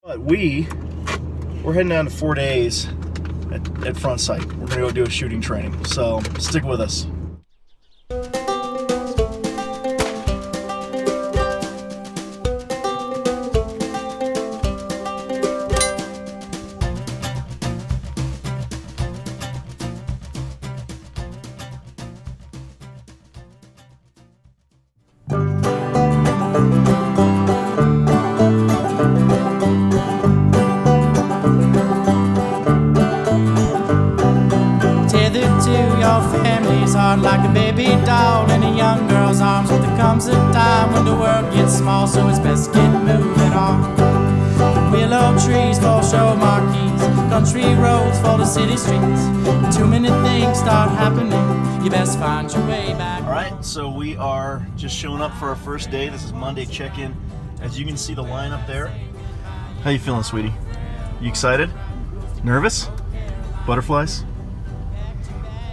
But we're heading down to 4 days at Front Sight. We're gonna go do a shooting training, so stick with us. Like a baby doll in a young girl's arms, but there comes a time when the world gets small, so it's best to get moving on. The willow trees for show marquees, country roads for the city streets. Too many things start happening, you best find your way back. Alright, so we are just showing up for our first day. This is Monday check-in. As you can see the line up there. How you feeling, sweetie? You excited? Nervous? Butterflies?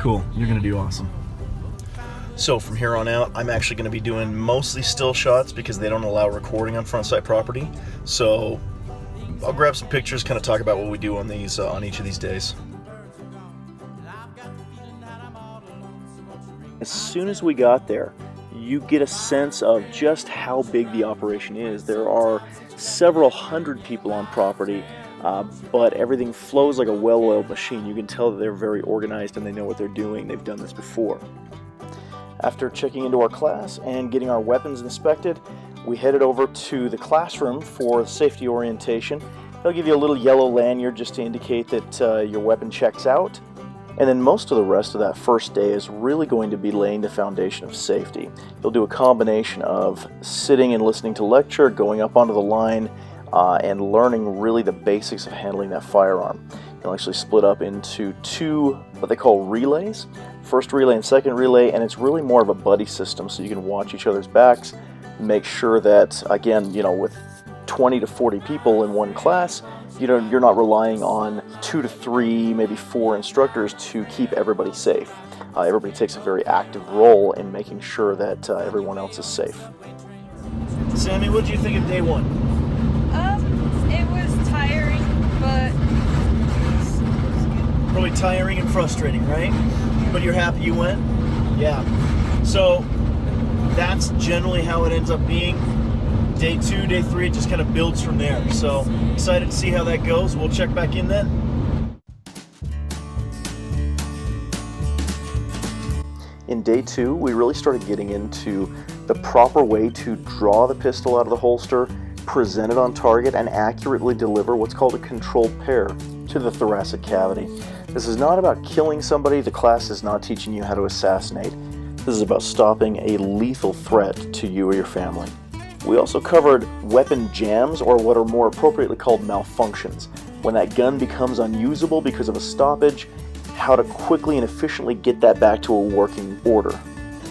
Cool, you're gonna do awesome. So from here on out, I'm actually going to be doing mostly still shots because they don't allow recording on Front Sight property. So I'll grab some pictures, kind of talk about what we do on these on each of these days. As soon as we got there, you get a sense of just how big the operation is. There are several hundred people on property, but everything flows like a well-oiled machine. You can tell that they're very organized and they know what they're doing. They've done this before. After checking into our class and getting our weapons inspected, we headed over to the classroom for safety orientation. They'll give you a little yellow lanyard just to indicate that your weapon checks out. And then most of the rest of that first day is really going to be laying the foundation of safety. You'll do a combination of sitting and listening to lecture, going up onto the line, and learning really the basics of handling that firearm. You'll actually split up into two, what they call relays. First relay and second relay, and it's really more of a buddy system, so you can watch each other's backs, make sure that, again, you know, with 20 to 40 people in one class, you're not relying on 2 to 3, maybe 4 instructors to keep everybody safe. Everybody takes a very active role in making sure that everyone else is safe. Sammy, what did you think of day one? It was tiring, but probably tiring and frustrating, right? But you're happy you went? Yeah. So that's generally how it ends up being. Day 2, day 3, it just kind of builds from there. So excited to see how that goes. We'll check back in then. In day 2, we really started getting into the proper way to draw the pistol out of the holster, present it on target, and accurately deliver what's called a controlled pair to the thoracic cavity. This is not about killing somebody. The class is not teaching you how to assassinate. This is about stopping a lethal threat to you or your family. We also covered weapon jams, or what are more appropriately called malfunctions. When that gun becomes unusable because of a stoppage, how to quickly and efficiently get that back to a working order.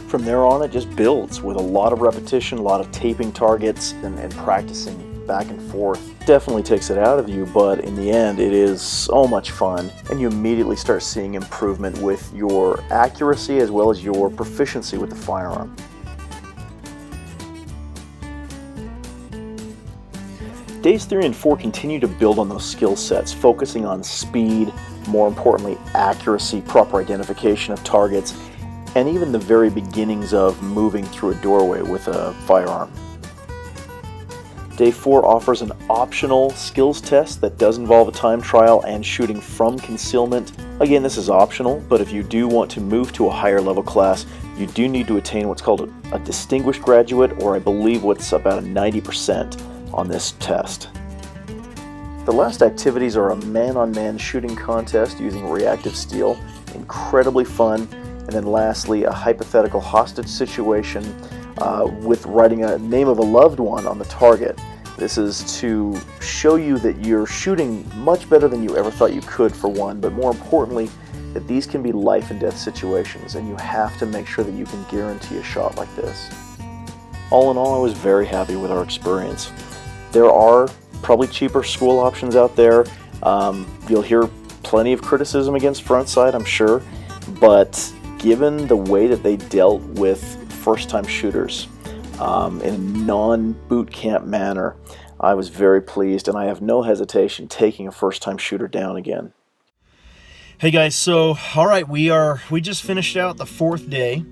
From there on, it just builds with a lot of repetition, a lot of taping targets, and practicing back and forth. Definitely takes it out of you, but in the end, it is so much fun, and you immediately start seeing improvement with your accuracy as well as your proficiency with the firearm. Days 3 and 4 continue to build on those skill sets, focusing on speed, more importantly, accuracy, proper identification of targets, and even the very beginnings of moving through a doorway with a firearm. Day 4 offers an optional skills test that does involve a time trial and shooting from concealment. Again, this is optional, but if you do want to move to a higher level class, you do need to attain what's called a distinguished graduate, or I believe what's about a 90% on this test. The last activities are a man-on-man shooting contest using reactive steel, incredibly fun, and then lastly a hypothetical hostage situation with writing a name of a loved one on the target. This is to show you that you're shooting much better than you ever thought you could, for one, but more importantly, that these can be life and death situations, and you have to make sure that you can guarantee a shot like this. All in all, I was very happy with our experience. There are probably cheaper school options out there. You'll hear plenty of criticism against Front Sight, I'm sure, but given the way that they dealt with first-time shooters, in a non-boot camp manner, I was very pleased, and I have no hesitation taking a first-time shooter down again. Hey guys, so all right, we just finished out the 4th day.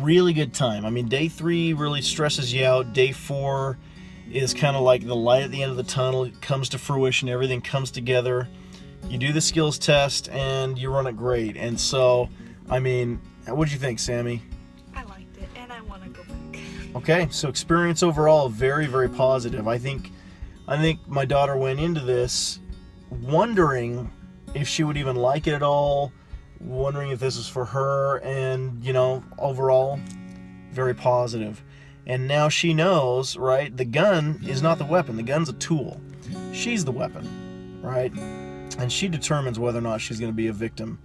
Really good time. I mean, day 3 really stresses you out. Day 4 is kind of like the light at the end of the tunnel. It comes to fruition, everything comes together. You do the skills test and you run it great. And so, I mean, what did you think, Sammy? I liked it, and I want to go back. Okay, so experience overall very, very positive. I think my daughter went into this wondering if she would even like it at all, wondering if this is for her, and you know, overall very positive. And now she knows, right, the gun is not the weapon, the gun's a tool. She's the weapon, right? And she determines whether or not she's going to be a victim